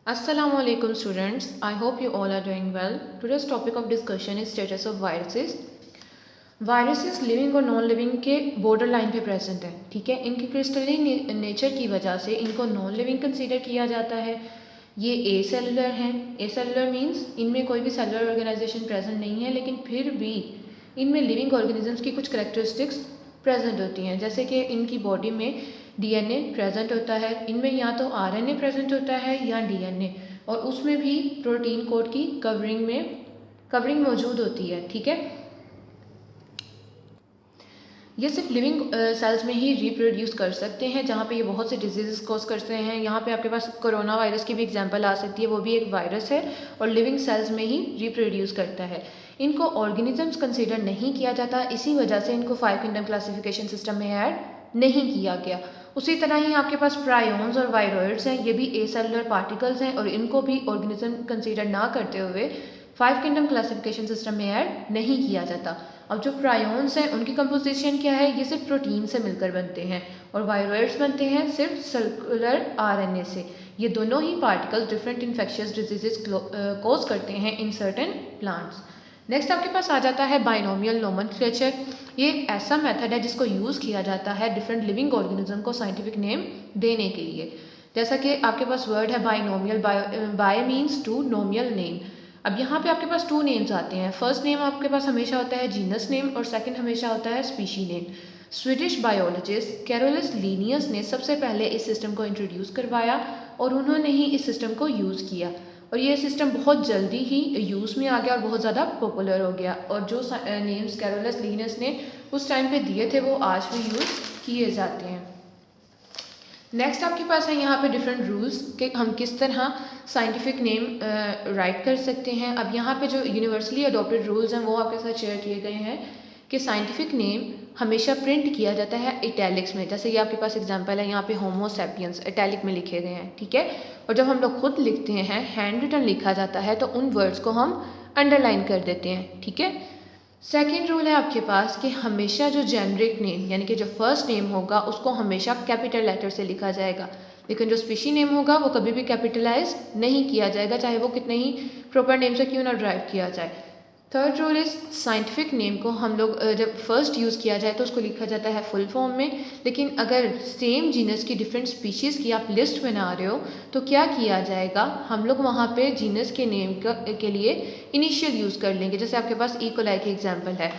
Assalamualaikum students. I hope you all are doing well. Today's topic of discussion is status of viruses. Viruses living और non living के border line पे present है, ठीक है। इनकी crystalline nature की वजह से इनको नॉन लिविंग कंसीडर किया जाता है। ये ए सेलुलर हैं। ए सेलुलर मीन्स इनमें कोई भी सेलुलर ऑर्गेनाइजेशन प्रेजेंट नहीं है, लेकिन फिर भी इनमें लिविंग ऑर्गेनिजम्स की कुछ करेक्टरिस्टिक्स प्रेजेंट होती हैं, जैसे कि इनकी बॉडी में डीएनए प्रेजेंट होता है। इनमें या तो आरएनए प्रेजेंट होता है या डीएनए, और उसमें भी प्रोटीन कोड की कवरिंग मौजूद होती है, ठीक है। ये सिर्फ लिविंग सेल्स में ही रिप्रोड्यूस कर सकते हैं, जहाँ पे ये बहुत से डिजीज़ कॉज करते हैं। यहाँ पे आपके पास कोरोना वायरस की भी एग्जांपल आ सकती है, वो भी एक वायरस है और लिविंग सेल्स में ही रिप्रोड्यूस करता है। इनको ऑर्गेनिजम्स कंसीडर नहीं किया जाता, इसी वजह से इनको 5 किंगडम क्लासिफिकेशन सिस्टम में ऐड नहीं किया गया। उसी तरह ही आपके पास प्रायोन्स और वायरोइड्स हैं, ये भी ए सेलुलर पार्टिकल्स हैं और इनको भी ऑर्गेनिज्म कंसीडर ना करते हुए 5 किंगडम क्लासिफिकेशन सिस्टम में ऐड नहीं किया जाता। अब जो प्रायोन्स हैं उनकी कंपोजिशन क्या है, ये सिर्फ प्रोटीन से मिलकर बनते हैं, और वायरोइड्स बनते हैं सिर्फ सर्कुलर आरएनए से। ये दोनों ही particles different infectious diseases cause करते हैं इन सर्टेन प्लांट्स। नेक्स्ट आपके पास आ जाता है बाइनोमियल नोमेनक्लेचर। ये एक ऐसा मेथड है जिसको यूज़ किया जाता है डिफरेंट लिविंग ऑर्गेनिज्म को साइंटिफिक नेम देने के लिए। जैसा कि आपके पास वर्ड है binomial, by means two, nomial name. अब यहाँ पे आपके पास 2 नेम्स आते हैं। फर्स्ट नेम आपके पास हमेशा होता है जीनस नेम और सेकंड हमेशा होता है species name. Swedish biologist Carolus Linnaeus ने सबसे पहले इस सिस्टम को इंट्रोड्यूस करवाया और उन्होंने ही इस सिस्टम को यूज़ किया, और ये सिस्टम बहुत जल्दी ही यूज़ में आ गया और बहुत ज़्यादा पॉपुलर हो गया। और जो नेम्स कैरोलस लीनियस ने उस टाइम पे दिए थे वो आज भी यूज़ किए जाते हैं। नेक्स्ट आपके पास है यहाँ पे डिफरेंट रूल्स कि हम किस तरह साइंटिफिक नेम राइट कर सकते हैं। अब यहाँ पे जो यूनिवर्सली अडॉप्टेड रूल्स हैं वो आपके साथ शेयर किए गए हैं कि साइंटिफिक नेम हमेशा प्रिंट किया जाता है इटैलिक्स में। जैसे ये आपके पास एग्जांपल है, यहाँ पे होमो सैपियंस इटैलिक में लिखे गए हैं, ठीक है। और जब हम लोग खुद लिखते हैं, हैंड रिटन लिखा जाता है, तो उन वर्ड्स को हम अंडरलाइन कर देते हैं, ठीक है। सेकेंड रूल है आपके पास कि हमेशा जो जेनरिक नेम यानी कि जो फर्स्ट नेम होगा उसको हमेशा कैपिटल लेटर से लिखा जाएगा, लेकिन जो स्पीशी नेम होगा वो कभी भी कैपिटलाइज नहीं किया जाएगा, चाहे वो कितने ही प्रॉपर नेम से क्यों ना ड्राइव किया जाए। Third rule is scientific name को हम लोग जब फर्स्ट यूज़ किया जाए तो उसको लिखा जाता है फुल फॉर्म में, लेकिन अगर सेम जीनस की डिफरेंट स्पीशीज़ की आप लिस्ट बना रहे हो तो क्या किया जाएगा, हम लोग वहाँ पे जीनस के नेम के लिए इनिशियल यूज़ कर लेंगे। जैसे आपके पास ई कोलाई की एग्जांपल है।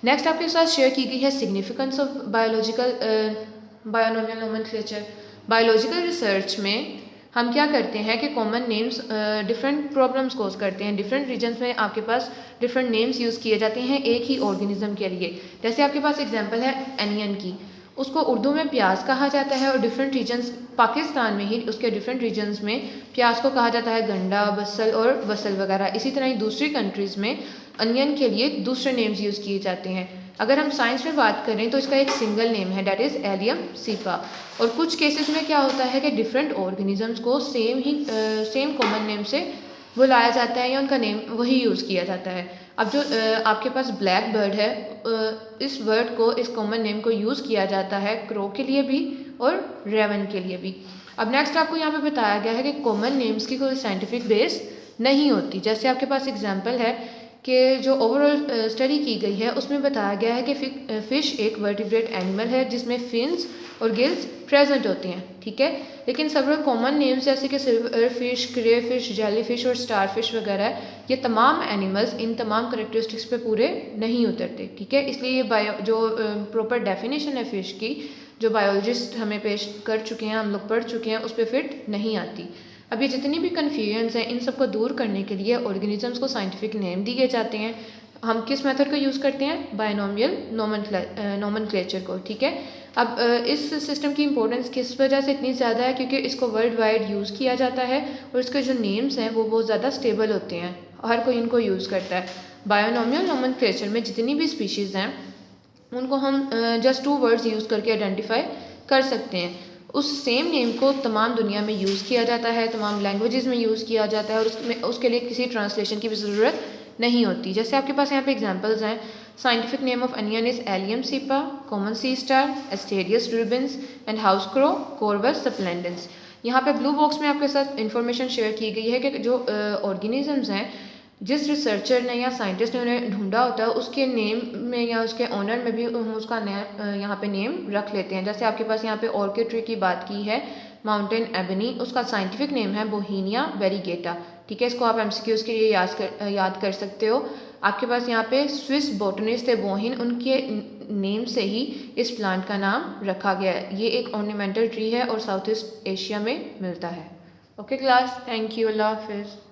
नेक्स्ट आपके साथ शेयर की गई है significance of binomial nomenclature. Biological research में हम क्या करते हैं कि कॉमन नेम्स डिफरेंट प्रॉब्लम्स कोज करते हैं। डिफरेंट रीजन्स में आपके पास डिफरेंट नेम्स यूज़ किए जाते हैं एक ही ऑर्गेनिज्म के लिए। जैसे आपके पास एग्जांपल है एनियन की, उसको उर्दू में प्याज कहा जाता है और डिफरेंट रीजन्स पाकिस्तान में ही उसके डिफरेंट रीजन्स में प्याज को कहा जाता है गंडा, बसल और बसल वगैरह। इसी तरह ही दूसरी कंट्रीज़ में अनियन के लिए दूसरे नेम्स यूज़ किए जाते हैं। अगर हम साइंस में बात करें तो इसका एक सिंगल नेम है, डैट इज़ एलियम सीपा। और कुछ केसेस में क्या होता है कि डिफरेंट ऑर्गेनिजम्स को सेम कॉमन नेम से बुलाया जाता है या उनका नेम वही यूज़ किया जाता है। अब जो आपके पास ब्लैक बर्ड है, इस बर्ड को इस कॉमन नेम को यूज़ किया जाता है क्रो के लिए भी और रेवन के लिए भी। अब नेक्स्ट आपको यहाँ पे बताया गया है कि कॉमन नेम्स की कोई साइंटिफिक बेस नहीं होती। जैसे आपके पास एग्जाम्पल है कि जो ओवरऑल स्टडी की गई है उसमें बताया गया है कि फ़िश एक वर्टिब्रेट एनिमल है जिसमें फिन्स और गिल्स प्रेजेंट होते हैं, ठीक है। लेकिन सेवरल कॉमन नेम्स जैसे कि सिल्वर फिश, क्रे फिश, जेली फिश और स्टार फिश वगैरह, ये तमाम एनिमल्स इन तमाम करेक्टरिस्टिक्स पे पूरे नहीं उतरते, ठीक है। इसलिए ये जो प्रॉपर डेफिनेशन है फ़िश की, जो बायोलॉजिस्ट हमें पेश कर चुके हैं, हम लोग पढ़ चुके हैं, उस पर फिट नहीं आती। अब ये जितनी भी कन्फ्यूजन्स हैं इन सबको दूर करने के लिए ऑर्गेनिजम्स को साइंटिफिक नेम दिए जाते हैं। हम किस मेथड को यूज़ करते हैं, बायनोमियल नोमेनक्लेचर को, ठीक है। अब इस सिस्टम की इंपॉर्टेंस किस वजह से इतनी ज़्यादा है, क्योंकि इसको वर्ल्ड वाइड यूज़ किया जाता है और इसके जो नेम्स हैं वो बहुत ज़्यादा स्टेबल होते हैं, हर कोई इनको यूज़ करता है। बायोनोमियल नोमेनक्लेचर में जितनी भी स्पीशीज़ हैं उनको हम जस्ट 2 वर्ड्स यूज़ करके आइडेंटिफाई कर सकते हैं। उस सेम नेम को तमाम दुनिया में यूज़ किया जाता है, तमाम लैंग्वेजेस में यूज़ किया जाता है और उसके लिए किसी ट्रांसलेशन की भी ज़रूरत नहीं होती। जैसे आपके पास यहाँ पे एग्जांपल्स हैं, scientific name of onion is Allium cepa, common sea star, Asterias rubens and house crow, Corvus splendens. यहाँ पे ब्लू बॉक्स में आपके साथ इन्फॉर्मेशन शेयर की गई है कि जो ऑर्गेनिजम्स हैं, जिस रिसर्चर ने या साइंटिस्ट ने उन्हें ढूंढा होता है, उसके नेम में या उसके ऑनर में भी हम उसका यहाँ पे नेम रख लेते हैं। जैसे आपके पास यहाँ पे ऑर्किड ट्री की बात की है, माउंटेन एबनी, उसका साइंटिफिक नेम है बोहीनिया वेरीगेटा। ठीक है, इसको आप एमसीक्यूज के लिए याद कर सकते हो। आपके पास यहाँ पे स्विस बॉटनिस्ट थे बोहिन, उनके नेम से ही इस प्लांट का नाम रखा गया है। ये एक ऑर्नामेंटल ट्री है और साउथ ईस्ट एशिया में मिलता है। ओके क्लास, थैंक यू, अल्लाह हाफिज़।